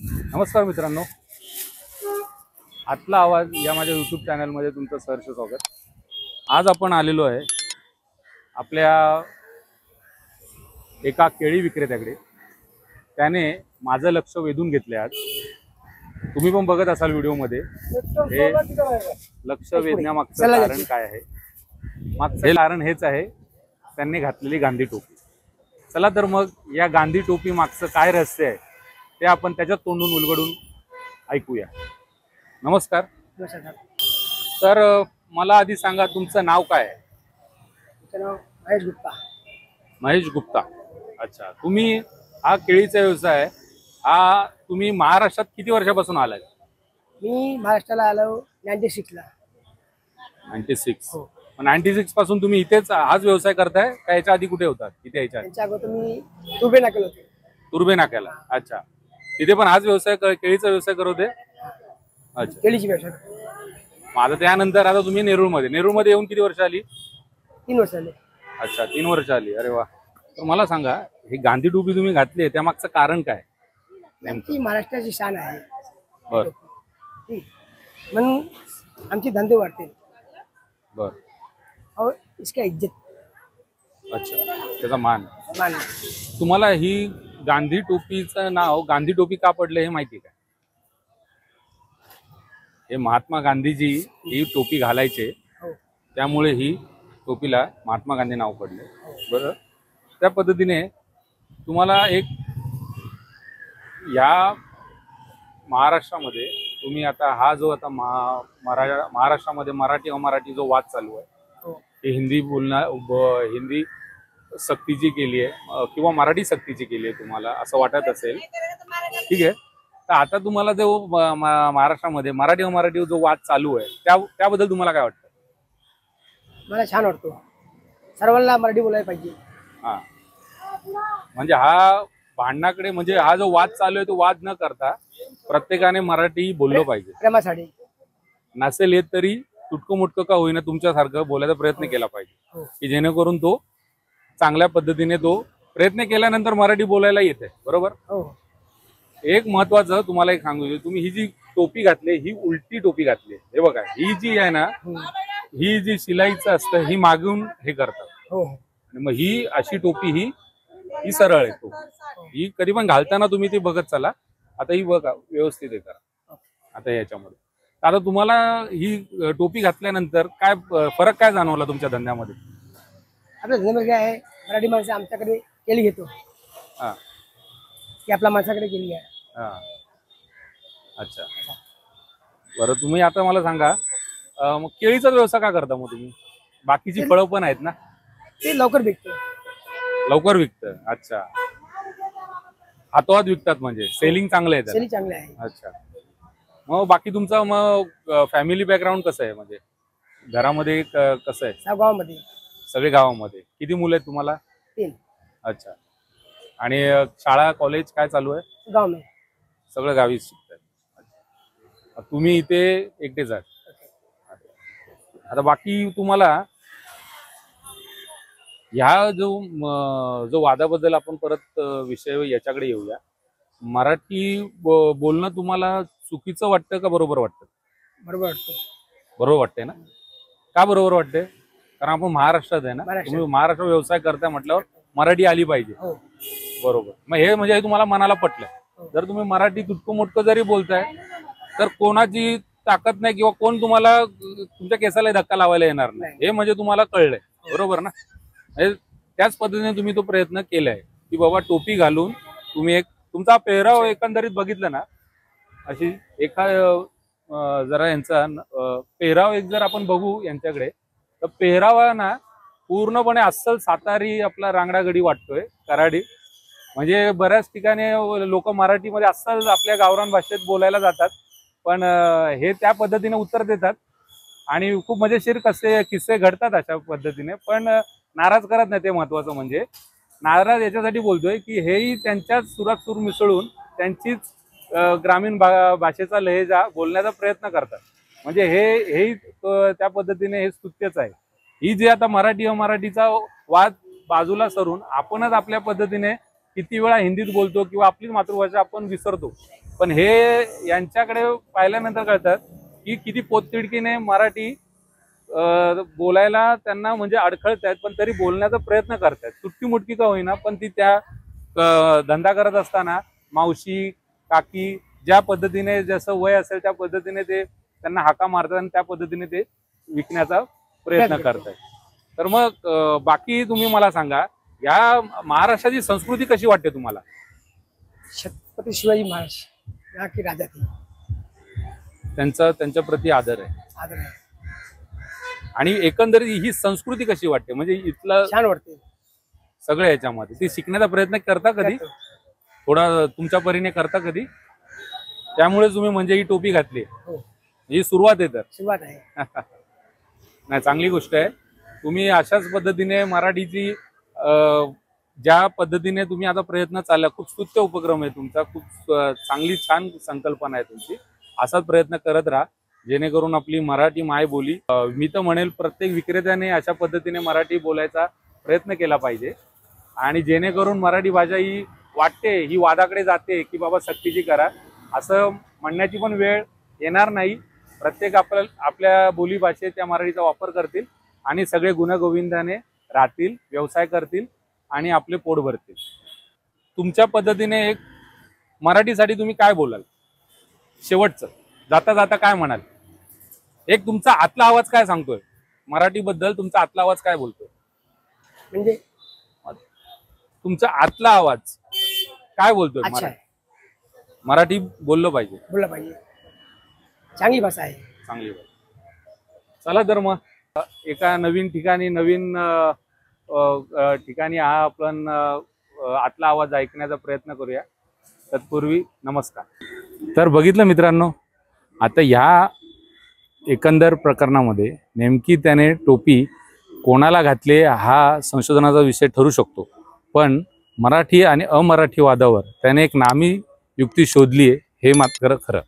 नमस्कार मित्रांनो, आतला आवाज या माझ्या यूट्यूब चॅनलमध्ये तुमचं सहर्ष स्वागत। आज आपण आलेलो आहे आपल्या एका केळी विक्रेत्याकडे। त्याने माझं लक्ष वेधून घेतले। आज तुम्ही पण बघत असाल व्हिडिओमध्ये हे लक्ष वेधण्यामागचं कारण काय आहे। मागचं कारण हेच आहे, त्यांनी घातलेली गांधी टोपी। चला तर मग या गांधी टोपी मागचं काय रहस्य आहे ते आपण त्याच्या तोंडून उलगडून ऐकूया। नमस्कार। तर मला आधी सांगा, तुमचं नाव काय आहे? महेश गुप्ता। महेश गुप्ता, अच्छा। तुम्ही हा केळीचा व्यवसाय हा तुम्ही महाराष्ट्रात किती वर्षापासून आलाय? मी महाराष्ट्राला आलो 96 ला। 96। 96 पासून तुम्ही इथेच हाच व्यवसाय करताय का याच्या आधी कुठे होतात? किती यायच्या आधी? त्याच्या अगोदर मी तुर्बे नाक्याला होते। तुर्बे नाक्याला, अच्छा। तिथे पण हाच व्यवसाय केळीचा व्यवसाय करत होते? अच्छा, केळीची व्यवसाय। माझं त्यानंतर आता तुम्ही नेरूळमध्ये येऊन किती वर्ष आली? 3 वर्ष झाले। अच्छा, 3 वर्ष आली। अरे वा। तर मला सांगा, ही गांधी टोपी तुम्ही घातली त्या मागचं कारण काय? आमची महाराष्ट्राची शान आहे। बर म्हणून आमची धंदे वाढते बर। और इसका इज्जत। अच्छा, त्याचा मान। मान। तुम्हाला ही गांधी टोपीचं नाव गांधी टोपी का पडलं हे माहिती का? हे महात्मा गांधीजी ही टोपी घालायचे, त्यामुळे ही टोपीला महात्मा गांधी नाव पडले। बरं, त्या पद्धतीने तुम्हाला एक या महाराष्ट्रामध्ये तुम्ही आता हा जो आता महाराष्ट्रामध्ये मराठी अमराठी जो वाद चालू आहे, हे हिंदी सक्तीची केली आहे किंवा मराठी सक्तीची केली आहे, तुम्हाला असं वाटत असेल, ठीक आहे। तर आता तुम्हाला जो महाराष्ट्रामध्ये मराठी अमराठी जो वाद चालू आहे त्याबद्दल तुम्हाला काय वाटतं? मला छान वाटतो। सर्वांना मराठी बोलायला पाहिजे। हा, म्हणजे हा भांडणाकडे, म्हणजे हा जो वाद चालू आहे तो वाद न करता प्रत्येकाने मराठी बोललं पाहिजे। प्रेमासाठी नसेल येत तरी तुटकं मुटकं का होईना तुमच्यासारखं बोलायचा प्रयत्न केला पाहिजे, की जेणेकरून तो चांगल्या पद्धतीने तो प्रयत्न केल्यानंतर मराठी बोलायला येते, बरोबर? एक महत्वाचं तुम्हाला एक सांगू, तुम्ही ही जी टोपी घातली ही उलटी टोपी घातली। हे बघा, ही जी आहे ना, ही जी शिलाईचं असतं ही मागून हे करतात, आणि मग ही अशी टोपी ही सरळ आहे टोपी। ही कधी पण घालताना तुम्ही ती बघत चला। आता ही बघा व्यवस्थित आहे करा आता याच्यामध्ये। आता तुम्हाला ही टोपी घातल्यानंतर काय फरक काय जाणवला तुमच्या धंद्यामध्ये? आपल्या धंद्यामध्ये काय आहे, मराठी माणसं आमच्याकडे केली घेतो, हा, की आपल्या माणसाकडे केली आहे। हा, अच्छा। बरं, तुम्ही आता मला सांगा, मग केळीचा व्यवसाय का करता मग तुम्ही? बाकीची फळं पण आहेत ना? ते लवकर विकते। लवकर विकतं, अच्छा। हातोहात विकतात म्हणजे सेलिंग चांगलं आहे? सेलिंग चांगली आहे। अच्छा। मग बाकी तुमचा मग फॅमिली बॅकग्राऊंड कसं आहे, म्हणजे घरामध्ये कसं आहे? गावामध्ये सगळे गावामध्ये किती मुलं आहेत तुम्हाला? 3। अच्छा। आणि शाळा कॉलेज काय चालू आहे? गाव में सगळं गावी शिकताय। तुम्ही इथे एकटेच आहात? आता बाकी तुम्हाला ह्या जो वादाबद्दल आपण परत विषय याच्याकडे येऊया। मराठी बोलणं तुम्हाला चुकीचं वाटतं का बरोबर वाटतं? बरोबर वाटतं। बरोबर वाटतंय ना? का बरोबर वाटतंय? कारण आपण महाराष्ट्रात आहे ना, तुम्ही महाराष्ट्र व्यवसाय करताय म्हटल्यावर मराठी आली पाहिजे, बरोबर? मग हे म्हणजे तुम्हाला मनाला पटलं। जर तुम्ही मराठी तुटकं मुटकं जरी बोलताय तर कोणाची ताकद नाही किंवा कोण तुम्हाला तुमच्या केसाला धक्का लावायला येणार नाही, हे म्हणजे तुम्हाला कळलंय, बरोबर ना? त्याच पद्धतीने तुम्ही तो प्रयत्न केलाय की बाबा टोपी घालून तुम्ही एक तुमचा पेहराव एकंदरीत बघितलं ना, अशी जरा यांचा पेहराव एक जर आपण बघू यांच्याकडे, तर पेहरावा ना पूर्णपणे अस्सल सातारी आपला रांगडागडी वाटतोय, कराडी। म्हणजे बऱ्याच ठिकाणी लोक मराठीमध्ये अस्सल आपल्या गावरान भाषेत बोलायला जातात, पण हे त्या पद्धतीने उत्तर देतात आणि खूप मजेशीर किस्से घडतात अशा पद्धतीने, पण नाराज करत नाही। ते महत्वाचं म्हणजे नाराज याच्यासाठी बोलतोय की हेही त्यांच्याच सुरात सूर मिसळून त्यांचीच ग्रामीण भाषेचा लहेजा बोलण्याचा प्रयत्न करतात। म्हणजे हे त्या पद्धतीने हे स्तुत्यच आहे। ही जी आता मराठी अमराठीचा वाद बाजूला सरून आपणच आपल्या पद्धतीने किती वेळा हिंदीत बोलतो किंवा आपलीच मातृभाषा आपण विसरतो, पण हे यांच्याकडे पाहिल्यानंतर कळतात की किती पोटतिडकीने मराठी बोलायला त्यांना म्हणजे अडखळत आहेत, पण तरी बोलण्याचा प्रयत्न करतात, सुट्टी मुटकी का होईना, पण ती त्या धंदा करत असताना मावशी काकी ज्या पद्धतीने जसं वय असेल त्या पद्धतीने ते त्यांना हाका मारतात आणि त्या पद्धतीने ते विकण्याचा प्रयत्न करतात. तर मग बाकी तुम्ही मला सांगा, या महाराष्ट्राची संस्कृती कशी वाटते तुम्हाला? छत्रपती शिवाजी महाराज यहाँ की राजा थे, त्यांच्या प्रती आदर आहे. आदर आहे. आणि एकंदरीत ही संस्कृती कशी वाटते, म्हणजे इथलं छान वाटते. सगळं याच्यामध्ये ती शिकण्याचा प्रयत्न करता कधी? थोडा तुमच्या परीने करता कधी? त्यामुळे तुम्ही म्हणजे ही टोपी घातली, हो, ही सुरुवात आहे. तर सुरुवात आहे. नाही, चांगली गोष्ट आहे. तुम्ही अशाच पद्धतीने मराठीची ज्या पद्धतीने तुम्ही आता प्रयत्न चालला, खूप स्तुत्य उपक्रम आहे तुमचा, खूप चांगली छान संकल्पना आहे तुमची. असाच प्रयत्न करत राहा जेणेकरून आपली मराठी मायबोली, मी तर म्हणेल प्रत्येक विक्रेत्याने अशा पद्धतीने मराठी बोलायचा प्रयत्न केला पाहिजे, आणि जेणेकरून मराठी भाषा ही वाटते ही वादाकडे जाते की बाबा सक्तीची करा, असं म्हणण्याची पण वेळ येणार नाही. प्रत्येक आपल्या बोली भाषेत त्या मराठीचा वापर करतील आणि सगळे गुणगोविंदाने राहतील, व्यवसाय करतील आणि आपले पोट भरतील. तुमच्या पद्धतीने एक मराठीसाठी तुम्ही काय बोलाल? शेवटचं जाता जाता काय म्हणाल? एक तुमचा आतला आवाज काय सांगतोय मराठीबद्दल? तुमचा आतला आवाज काय बोलतोय? म्हणजे तुमचा आतला आवाज काय बोलतोय? अच्छा आहे, मराठी बोललं पाहिजे, बोललं पाहिजे. चांगली भाषा आहे, चांगली भाषा. चला तर मग एका नवीन ठिकाणी, नवीन ठिकाणी हा आपण आतला आवाज ऐकण्याचा प्रयत्न करूया. तत्पूर्वी नमस्कार. तर बघितलं मित्रांनो, आता ह्या एकंदर प्रकरणामध्ये नेमकी त्याने टोपी कोणाला घातली हा संशोधनाचा विषय ठरू शकतो, पण मराठी आणि अमराठी वादावर त्याने एक नामी युक्ती शोधली आहे हे मात्र खरं.